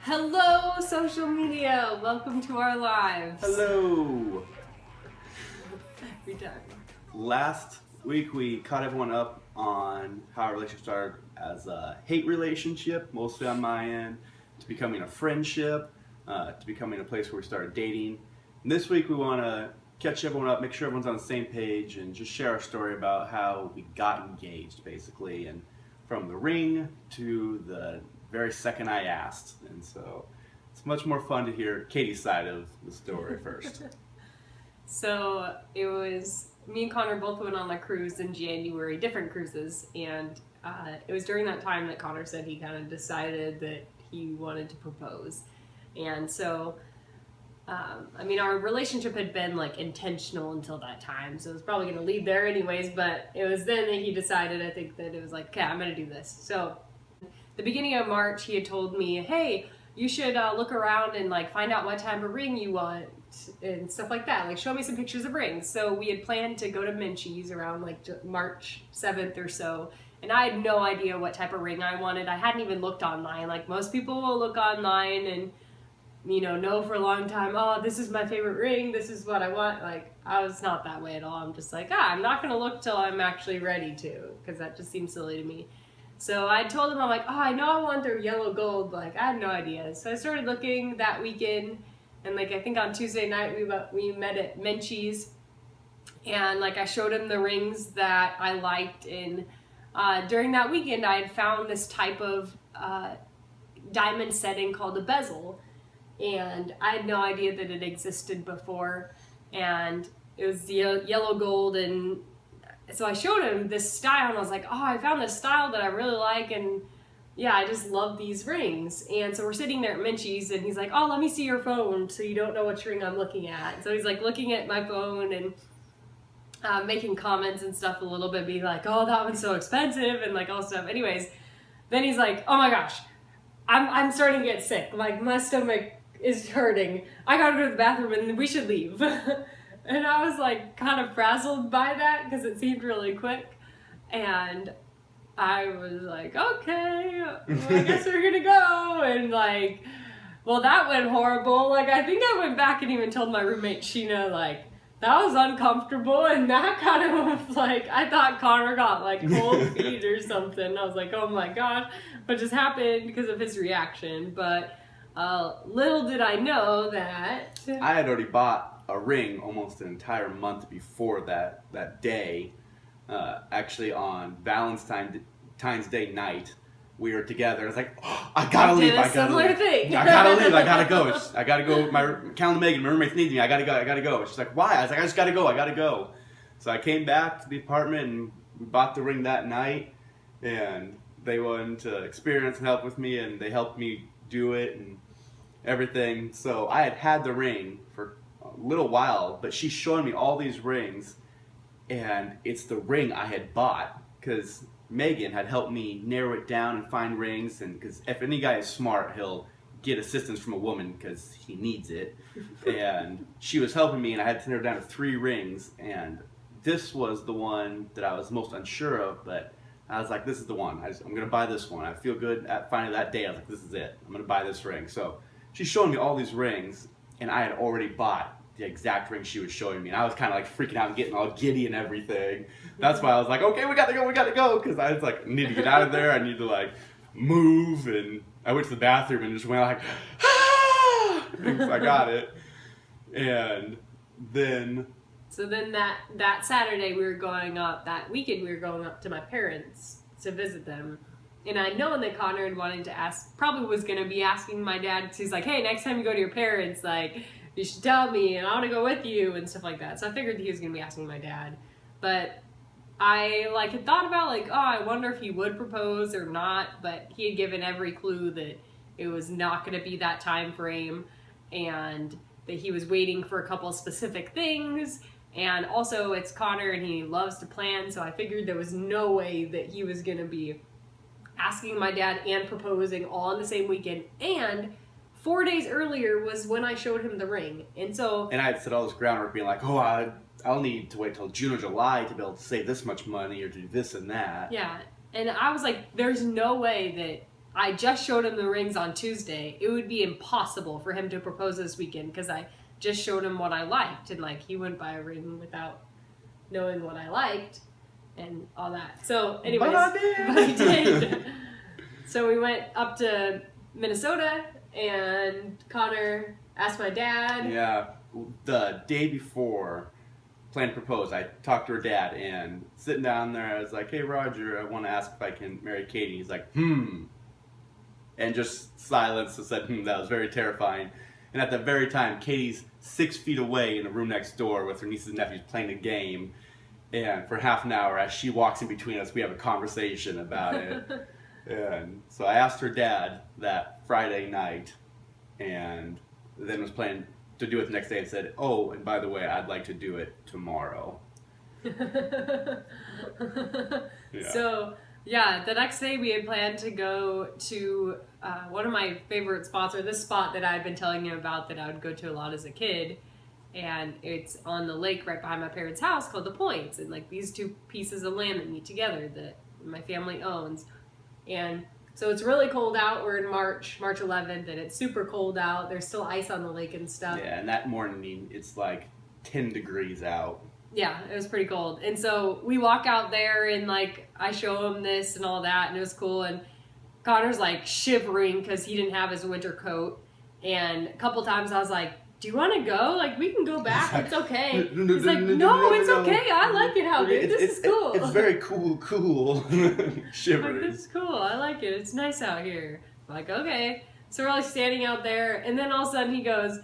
Hello, social media. Welcome to our lives. Hello! Every time. Last week we caught everyone up on how our relationship started as a hate relationship, mostly on my end, to becoming a friendship, to becoming a place where we started dating. And this week we want to catch everyone up, make sure everyone's on the same page, and just share our story about how we got engaged, basically, and from the ring to the very second I asked. And so it's much more fun to hear Katie's side of the story first. So it was me and Connor both went on a cruise in January, different cruises, and it was during that time that Connor said he kind of decided that he wanted to propose. And so, our relationship had been like intentional until that time, so it was probably going to lead there anyways, but it was then that he decided, I think, that it was like, okay, I'm going to do this. So the beginning of March, he had told me, hey, you should look around and like find out what type of ring you want and stuff like that. Like, show me some pictures of rings. So we had planned to go to Menchie's around like March 7th or so. And I had no idea what type of ring I wanted. I hadn't even looked online. Like most people will look online and, know for a long time, oh, this is my favorite ring. This is what I want. Like, I was not that way at all. I'm just like, I'm not going to look till I'm actually ready to, because that just seems silly to me. So I told him, I'm like, I know I want their yellow gold. Like, I had no idea. So I started looking that weekend. And like, I think on Tuesday night we met at Menchie's. And like, I showed him the rings that I liked. And during that weekend, I had found this type of diamond setting called a bezel. And I had no idea that it existed before. And it was yellow gold, and so I showed him this style, and I was like, I found this style that I really like, and yeah, I just love these rings. And so we're sitting there at Menchie's, and he's like, let me see your phone so you don't know which ring I'm looking at. So he's like looking at my phone and making comments and stuff a little bit, being like, that one's so expensive, and like all stuff. Anyways, then he's like, oh my gosh, I'm starting to get sick. Like, my stomach is hurting. I gotta go to the bathroom, and we should leave. And I was like kind of frazzled by that because it seemed really quick. And I was like, okay, I guess we're gonna go. And like, well, that went horrible. Like, I think I went back and even told my roommate Sheena, like, that was uncomfortable. And that kind of like, I thought Connor got like cold feet or something. I was like, oh my gosh, what just happened because of his reaction. But little did I know that I had already bought a ring almost an entire month before that day. Actually, on Valentine's Day night, we were together. I was like, I gotta leave. I gotta leave. Thing. I gotta leave. I gotta go. I gotta go. Calendar Megan, my roommate needs me. I gotta go. She's like, why? I was like, I just gotta go. I gotta go. So I came back to the apartment and we bought the ring that night. And they wanted to experience and help with me, and they helped me do it and everything. So I had the ring for a little while, but she's showing me all these rings, and it's the ring I had bought because Megan had helped me narrow it down and find rings. And because if any guy is smart, he'll get assistance from a woman because he needs it. And she was helping me, and I had to narrow down to 3 rings, and this was the one that I was most unsure of, but I was like, this is the one. I'm gonna buy this one. I feel good at finally that day. I was like, this is it. I'm gonna buy this ring. So she's showing me all these rings, and I had already bought the exact ring she was showing me. And I was kind of like freaking out and getting all giddy and everything. That's why I was like, okay, we gotta go. Because I was like, I need to get out of there. I need to like move. And I went to the bathroom and just went like, I got it. And then... So then that Saturday that weekend we were going up to my parents to visit them. And I'd known that Connor had wanted to probably was going to be asking my dad. So he's like, hey, next time you go to your parents, like, you should tell me, and I want to go with you, and stuff like that. So I figured he was going to be asking my dad. But I, like, had thought about, like, I wonder if he would propose or not. But he had given every clue that it was not going to be that time frame, and that he was waiting for a couple of specific things. And also, it's Connor, and he loves to plan, so I figured there was no way that he was going to be asking my dad and proposing all in the same weekend. And 4 days earlier was when I showed him the ring. And I had said all this groundwork, being like, I'll need to wait till June or July to be able to save this much money or do this and that. Yeah, and I was like, there's no way that I just showed him the rings on Tuesday. It would be impossible for him to propose this weekend because I just showed him what I liked, and like he wouldn't buy a ring without knowing what I liked and all that. So anyways, But I did. So we went up to Minnesota, and Connor asked my dad. Yeah, the day before, planned to propose, I talked to her dad, and sitting down there, I was like, "Hey, Roger, I want to ask if I can marry Katie." He's like, "Hmm," and just silence and said, "Hmm." That was very terrifying. And at the very time, Katie's 6 feet away in a room next door with her nieces and nephews playing a game, and for half an hour, as she walks in between us, we have a conversation about it. And so I asked her dad that Friday night, and then was planning to do it the next day, and said, "Oh, and by the way, I'd like to do it tomorrow." So, yeah, the next day we had planned to go to one of my favorite spots, or this spot that I had been telling you about that I would go to a lot as a kid. And it's on the lake right behind my parents' house called The Points. And like these two pieces of land that meet together that my family owns. And so it's really cold out. We're in March 11th, and it's super cold out. There's still ice on the lake and stuff. Yeah, and that morning it's like 10 degrees out. Yeah, it was pretty cold. And so we walk out there, and like I show him this and all that, and it was cool. And Connor's like shivering because he didn't have his winter coat. And a couple times I was like, "Do you want to go? Like, we can go back. It's okay." He's like, "No, it's okay. I like it out there. This is cool." It's very cool. Like, Shivering. this is cool. I like it. It's nice out here. I'm like, okay. So we're like standing out there, and then all of a sudden he goes,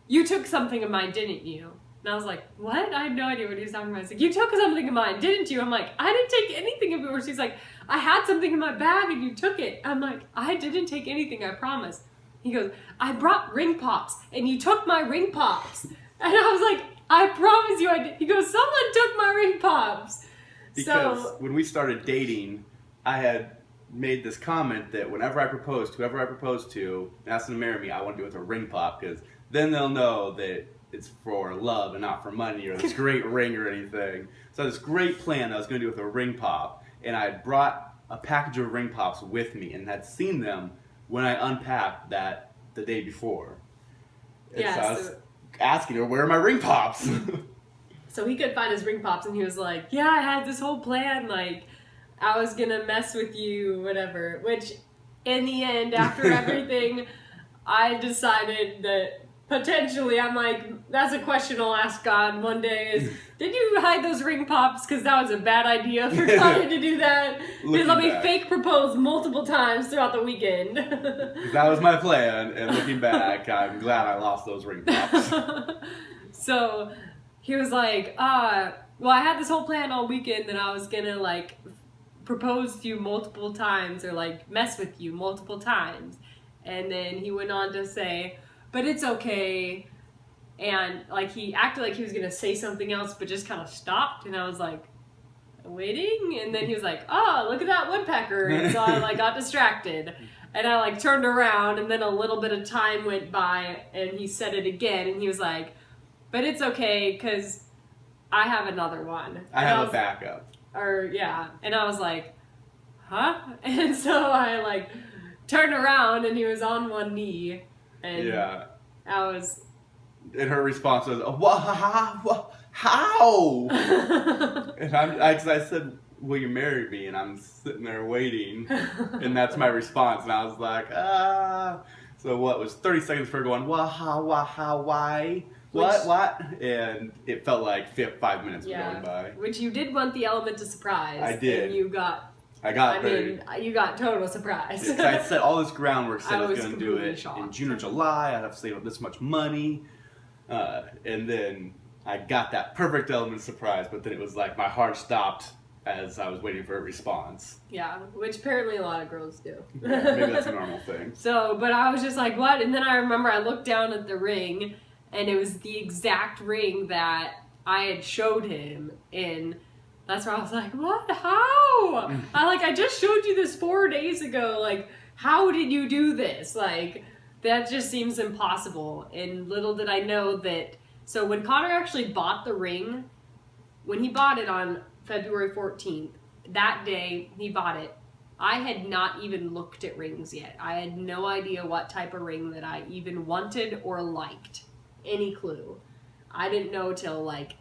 "You took something of mine, didn't you?" And I was like, "What?" I had no idea what he was talking about. He's like, "You took something of mine, didn't you?" I'm like, "I didn't take anything of yours." He's like, "I had something in my bag and you took it." I'm like, "I didn't take anything, I promise." He goes, "I brought ring pops and you took my ring pops." And I was like, "I promise you I did." He goes, "Someone took my ring pops." Because when we started dating, I had made this comment that whenever I proposed, whoever I proposed to, and asked them to marry me, I want to do it with a ring pop, because then they'll know that it's for love and not for money or this great ring or anything. So I had this great plan that I was going to do with a ring pop, and I had brought a package of ring pops with me and had seen them when I unpacked that the day before. And Yeah, so I was asking her, "Where are my ring pops?" So he could find his ring pops, and he was like, "Yeah, I had this whole plan, like, I was gonna mess with you, whatever." Which, in the end, after everything, I decided that potentially, I'm like, that's a question I'll ask God one day is, did you hide those ring pops? Because that was a bad idea for Connor to do that. Because let me fake propose multiple times throughout the weekend. That was my plan, and looking back, I'm glad I lost those ring pops. So he was like, well, I had this whole plan all weekend that I was gonna like propose to you multiple times or like mess with you multiple times. And then he went on to say, "But it's okay." And like he acted like he was gonna say something else, but just kind of stopped. And I was like, waiting. And then he was like, "Oh, look at that woodpecker." And so I like got distracted. And I like turned around, and then a little bit of time went by, and he said it again. And he was like, "But it's okay, because I have another one." I have a backup. And I was like, "Huh?" And so I like turned around, and he was on one knee, and Yeah. I was. And her response was, "How?" And I said, "Will you marry me?" And I'm sitting there waiting, and that's my response. And I was like, So what was 30 seconds for her going, why? What? And it felt like 5 minutes were going by. Which you did want the element of surprise. I did. And you got. You got total surprise. I set all this groundwork, said I was going to do it shocked. in June or July. I'd have to save up this much money. And then I got that perfect element of surprise, but then it was like my heart stopped as I was waiting for a response. Yeah, which apparently a lot of girls do. Yeah, maybe that's a normal thing. So, but I was just like, what? And then I remember I looked down at the ring, and it was the exact ring that I had showed him, and that's where I was like, what? How? I just showed you this 4 days ago. Like, how did you do this? Like, that just seems impossible. And little did I know that. So when Connor actually bought the ring, when he bought it on February 14th, that day he bought it, I had not even looked at rings yet. I had no idea what type of ring that I even wanted or liked. Any clue. I didn't know till like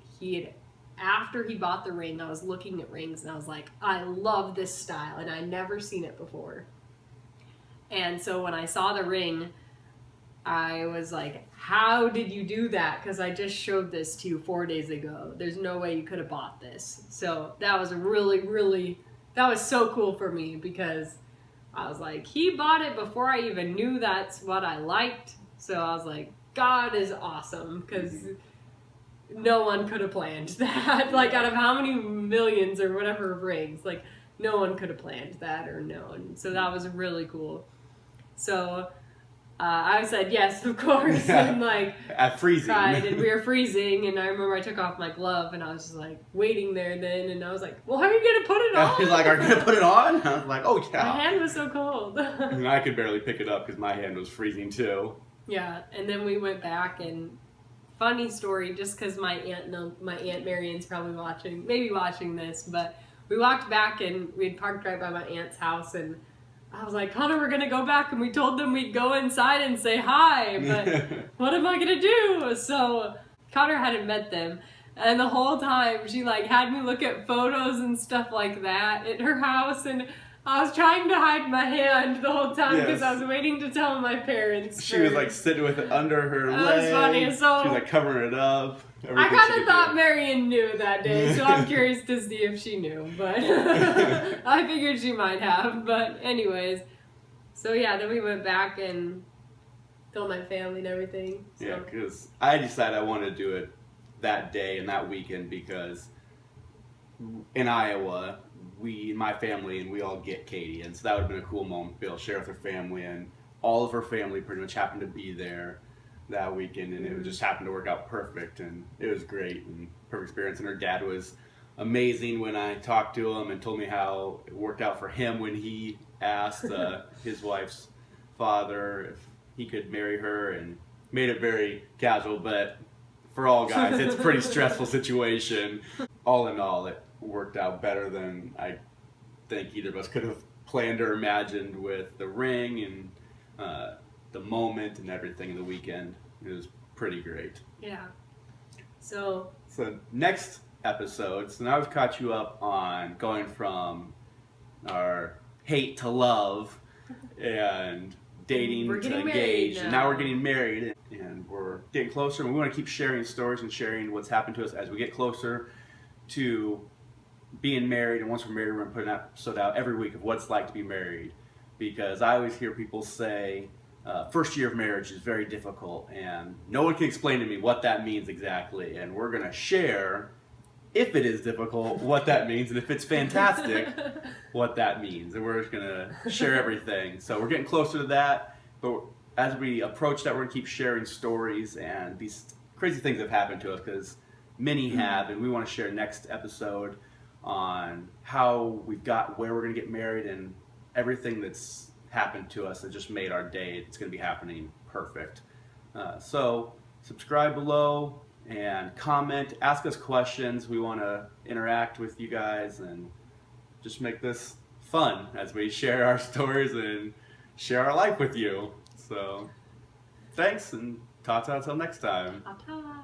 after he bought the ring, I was looking at rings and I was like, I love this style, and I never seen it before. And so when I saw the ring, I was like, how did you do that? Because I just showed this to you 4 days ago. There's no way you could have bought this. So that was that was so cool for me, because I was like, he bought it before I even knew that's what I liked. So I was like, God is awesome, because no one could have planned that. Like, out of how many millions or whatever of rings, like, no one could have planned that or known. So that was really cool. So I said yes, of course, and like at freezing, cried, and we were freezing, and I remember I took off my glove, and I was just like waiting there then, and I was like, well, how are you gonna put it on? He's like, are you gonna put it on? I was like, oh yeah. My hand was so cold. And I could barely pick it up because my hand was freezing too. Yeah, and then we went back, and funny story, just because my aunt Marion's probably maybe watching this, but we walked back and we had parked right by my aunt's house, and I was like, Connor, we're gonna go back, and we told them we'd go inside and say hi, but what am I gonna do? So Connor hadn't met them, and the whole time she like had me look at photos and stuff like that at her house, and I was trying to hide my hand the whole time because I was waiting to tell my parents. She was like sitting with it under her leg. That was funny. So she was like covering it up. I kind of thought Marion knew that day, so I'm curious to see if she knew, but I figured she might have. But anyways, so yeah, then we went back and told my family and everything. So. Yeah, because I decided I wanted to do it that day and that weekend because in Iowa, my family, and we all get Katie, and so that would have been a cool moment to be able to share with her family, and all of her family pretty much happened to be there that weekend, and it just happened to work out perfect, and it was great and perfect experience. And her dad was amazing when I talked to him and told me how it worked out for him when he asked his wife's father if he could marry her, and made it very casual, but for all guys, it's a pretty stressful situation. All in all, it worked out better than I think either of us could have planned or imagined, with the ring and the moment and everything in the weekend. It was pretty great. Yeah. So next episode, so now we've caught you up on going from our hate to love and dating to engaged, and now we're getting married, and we're getting closer, and we want to keep sharing stories and sharing what's happened to us as we get closer to being married. And once we're married, we're going to put an episode out every week of what it's like to be married, because I always hear people say first year of marriage is very difficult, and no one can explain to me what that means exactly, and we're going to share, if it is difficult, what that means, and if it's fantastic, what that means, and we're just going to share everything. So we're getting closer to that, but as we approach that, we're going to keep sharing stories and these crazy things that have happened to us, because many have, and we want to share next episode on how we've got where we're going to get married and everything that's happened to us that just made our day. It's going to be happening perfect. So subscribe below and comment, ask us questions. We want to interact with you guys and just make this fun as we share our stories and share our life with you. So thanks, and ta-ta until next time. Ta-ta.